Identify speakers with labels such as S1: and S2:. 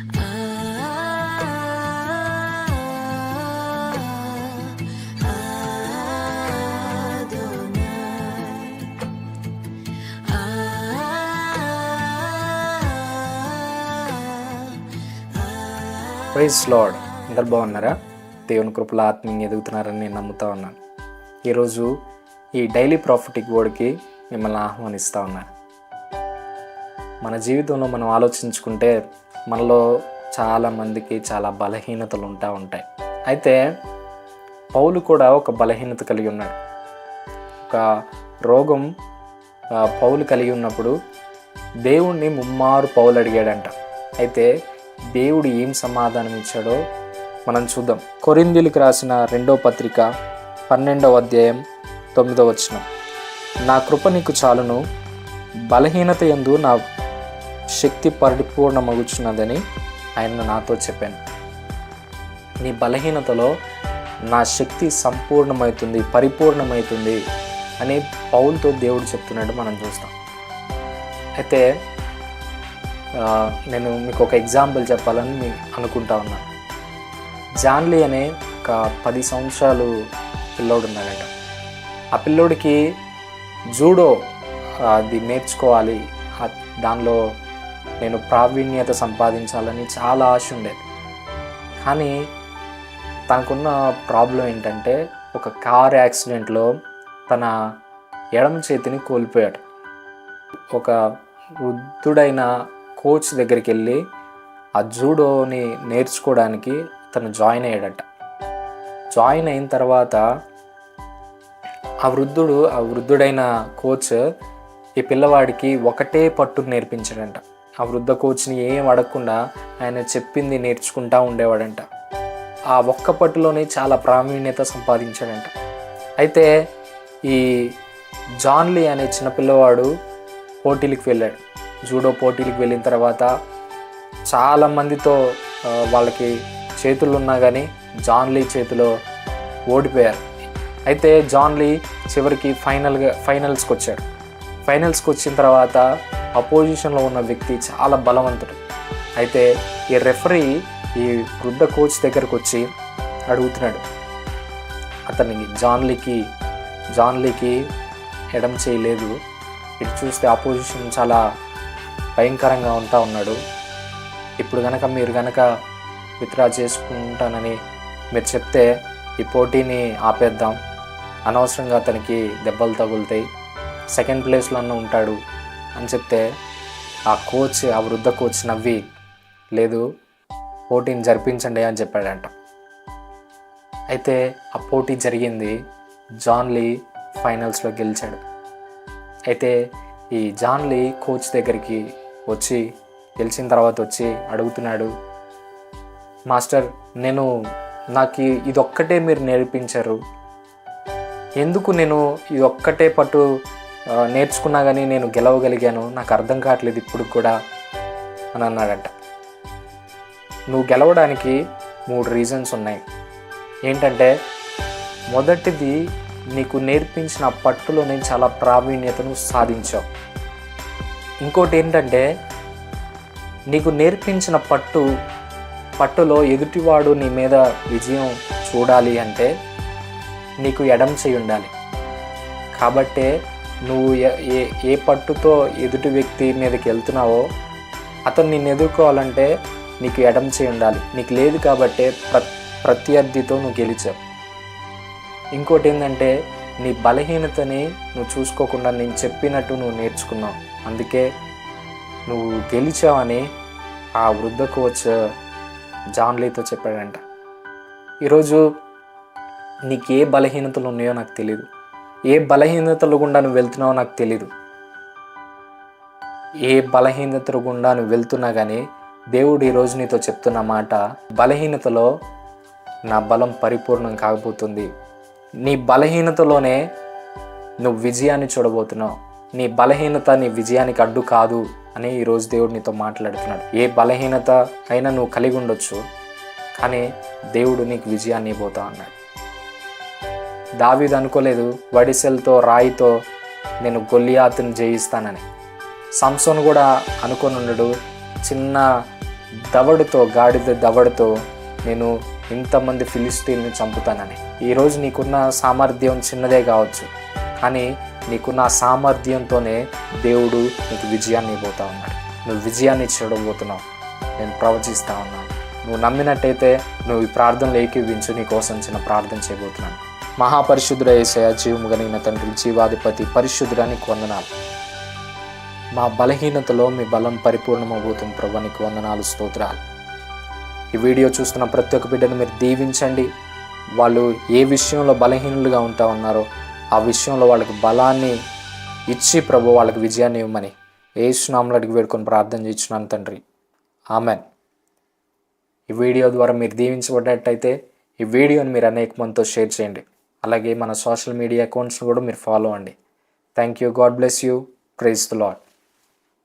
S1: Praise lord. అందరు బాగున్నారా? దేవుని కృపలో ఆత్మీయంగా ఎదుగుతున్నారని నేను నమ్ముతా ఉన్నాను. ఈరోజు ఈ డైలీ ప్రాఫిటిక్ వర్డ్కి మిమ్మల్ని ఆహ్వానిస్తూ ఉన్నాను. మన జీవితంలో మనం ఆలోచించుకుంటే మనలో చాలామందికి చాలా బలహీనతలు ఉంటాయి. అయితే పౌలు కూడా ఒక బలహీనత కలిగి ఉన్నాడు. ఒక రోగం పౌలు కలిగి ఉన్నప్పుడు దేవుణ్ణి ముమ్మారు పౌలు అడిగాడంట. అయితే దేవుడు ఏం సమాధానం ఇచ్చాడో మనం చూద్దాం. కొరింథీయులకు రాసిన 2వ పత్రిక 12వ అధ్యాయం 9వ వచనం. నా కృప నీకు చాలును, బలహీనత యందు నా శక్తి పరిపూర్ణమగుచున్నదని ఆయన నాతో చెప్పాను. నీ బలహీనతలో నా శక్తి సంపూర్ణమవుతుంది, పరిపూర్ణమవుతుంది అని పౌలుతో దేవుడు చెప్తున్నాడు మనం చూస్తాం. అయితే నేను మీకు ఒక ఎగ్జాంపుల్ చెప్పాలని అనుకుంటా ఉన్నాను. జాన్లీ అనే ఒక 10 సంవత్సరాలు పిల్లోడు ఉన్నాడట. ఆ పిల్లోడికి జూడో అది నేర్చుకోవాలి, దానిలో నేను ప్రావీణ్యత సంపాదించాలని చాలా ఆశ ఉండేది. కానీ తనకున్న ప్రాబ్లం ఏంటంటే ఒక కార్ యాక్సిడెంట్లో తన ఎడమ చేతిని కోల్పోయాడు. ఒక వృద్ధుడైన కోచ్ దగ్గరికి వెళ్ళి ఆ జూడోని నేర్చుకోవడానికి తను జాయిన్ అయ్యాడట. జాయిన్ అయిన తర్వాత ఆ వృద్ధుడైన కోచ్ ఈ పిల్లవాడికి ఒకటే పట్టు నేర్పించాడంట. ఆ వృద్ధ కోచ్ని ఏం అడగకుండా ఆయన చెప్పింది నేర్చుకుంటా ఉండేవాడంట. ఆ ఒక్క పట్టులోనే చాలా ప్రావీణ్యత సంపాదించాడంట. అయితే ఈ జాన్లీ అనే చిన్నపిల్లవాడు పోటీలకు వెళ్ళాడు. జూడో పోటీలకు వెళ్ళిన తర్వాత చాలామందితో వాళ్ళకి చేతులు ఉన్నా కానీ చేతిలో ఓడిపోయారు. అయితే జాన్లీ చివరికి ఫైనల్స్కి వచ్చాడు. ఫైనల్స్కి వచ్చిన తర్వాత అపోజిషన్లో ఉన్న వ్యక్తి చాలా బలవంతుడు. అయితే ఈ రెఫరీ ఈ వృద్ధ కోచ్ దగ్గరకు వచ్చి అడుగుతున్నాడు అతనికి, జాన్లీకి ఎడమ చేయలేదు, ఇటు చూస్తే అపోజిషన్ చాలా భయంకరంగా ఉన్నాడు. ఇప్పుడు మీరు కనుక విత్డ్రా చేసుకుంటానని మీరు చెప్తే ఈ పోటీని ఆపేద్దాం, అనవసరంగా అతనికి దెబ్బలు తగులుతాయి, సెకండ్ ప్లేస్లో ఉంటాడు అని చెప్తే ఆ వృద్ధ కోచ్ నవ్వి, లేదు పోటీని జరిపించండి అని చెప్పాడంట. అయితే ఆ పోటీ జరిగింది. జాన్లీ ఫైనల్స్లో గెలిచాడు. అయితే ఈ జాన్లీ కోచ్ దగ్గరికి గెలిచిన తర్వాత వచ్చి అడుగుతున్నాడు, మాస్టర్ నాకు ఇదొక్కటే మీరు నేర్పించారు, ఎందుకు నేను ఇదొక్కటే పట్టు నేర్చుకున్నా కానీ నేను గెలవగలిగాను, నాకు అర్థం కావట్లేదు ఇప్పుడు కూడా అని అన్నాడంట. నువ్వు గెలవడానికి 3 రీజన్స్ ఉన్నాయి. ఏంటంటే మొదటిది, నీకు నేర్పించిన పట్టులో నేను చాలా ప్రావీణ్యతను సాధించావు. ఇంకోటి ఏంటంటే నీకు నేర్పించిన పట్టులో ఎదుటివాడు నీ మీద విజయం చూడాలి అంటే నీకు ఎడమ చేయి ఉండాలి. కాబట్టే నువ్వు ఏ పట్టుతో ఎదుటి వ్యక్తి మీదకి వెళ్తున్నావో అతను నిన్ను ఎదుర్కోవాలంటే నీకు ఎడమ చేయి ఉండాలి. నీకు లేదు కాబట్టే ప్రత్యర్థితో నువ్వు గెలిచావు. ఇంకోటి ఏంటంటే నీ బలహీనతని నువ్వు చూసుకోకుండా నేను చెప్పినట్టు నువ్వు నేర్చుకున్నావు, అందుకే నువ్వు గెలిచావని ఆ వృద్ధ కోచ్ జాన్లీతో చెప్పాడంట. ఈరోజు నీకు ఏ బలహీనతలు ఉన్నాయో నాకు తెలీదు, ఏ బలహీనతలు గుండా నువ్వు వెళ్తున్నావో నాకు తెలీదు. ఏ బలహీనతలు గుండా నువ్వు వెళ్తున్నా కానీ దేవుడు ఈరోజు నీతో చెప్తున్న మాట, బలహీనతలో నా బలం పరిపూర్ణం కాకపోతుంది. నీ బలహీనతలోనే నువ్వు విజయాన్ని చూడబోతున్నావు. నీ బలహీనత నీ విజయానికి అడ్డు కాదు అని ఈరోజు దేవుడు నీతో మాట్లాడుతున్నాడు. ఏ బలహీనత అయినా నువ్వు కలిగి ఉండొచ్చు, కానీ దేవుడు నీకు విజయాన్ని ఇవ్వబోతా అన్నాడు. దావీదు అనుకోలేదు వడిసెలతో రాయితో నేను గొల్లియాతుని జయిస్తానని. సంసోను కూడా అనుకొని ఉండడు చిన్న గాడిద దవడతో నేను ఇంతమంది ఫిలిస్తీన్ని చంపుతానని. ఈరోజు నీకున్న సామర్థ్యం చిన్నదే కావచ్చు, కానీ నీకున్న ఆ సామర్థ్యంతోనే దేవుడు నీకు విజయాన్ని ఇవ్వబోతా ఉన్నాడు. నువ్వు విజయాన్ని చూడబోతున్నావు. నేను ప్రవచిస్తా ఉన్నాను. నువ్వు నమ్మినట్టయితే నువ్వు ఈ ప్రార్థనలు ఏకీవించు. నీ కోసం చిన్న ప్రార్థన చేయబోతున్నాను. మహాపరిశుద్ధుడ యేసయ్య, జీవము కలిగిన తండ్రి, జీవాధిపతి, పరిశుద్ధుడా నీకు వందనాలు. మా బలహీనతలో మీ బలం పరిపూర్ణమవుతుంది ప్రభువా, నీకు వందనాలు, స్తోత్రాలు. ఈ వీడియో చూస్తున్న ప్రతి ఒక్క బిడ్డను మీరు దీవించండి. వాళ్ళు ఏ విషయంలో బలహీనులుగా ఉంటా ఉన్నారో ఆ విషయంలో వాళ్ళకి బలాన్ని ఇచ్చి ప్రభు వాళ్ళకి విజయాన్ని ఇవ్వమని యేసు నామములో అడిగి వేడుకొని ప్రార్థన చేస్తున్నాను తండ్రి, ఆమెన్. ఈ వీడియో ద్వారా మీరు దీవించబడ్డట్టయితే ఈ వీడియోని మీరు అనేక మందితో షేర్ చేయండి. అలాగే మన సోషల్ మీడియా అకౌంట్స్ని కూడా మీరు ఫాలో అవ్వండి. Thank you. God bless you. Praise the lord.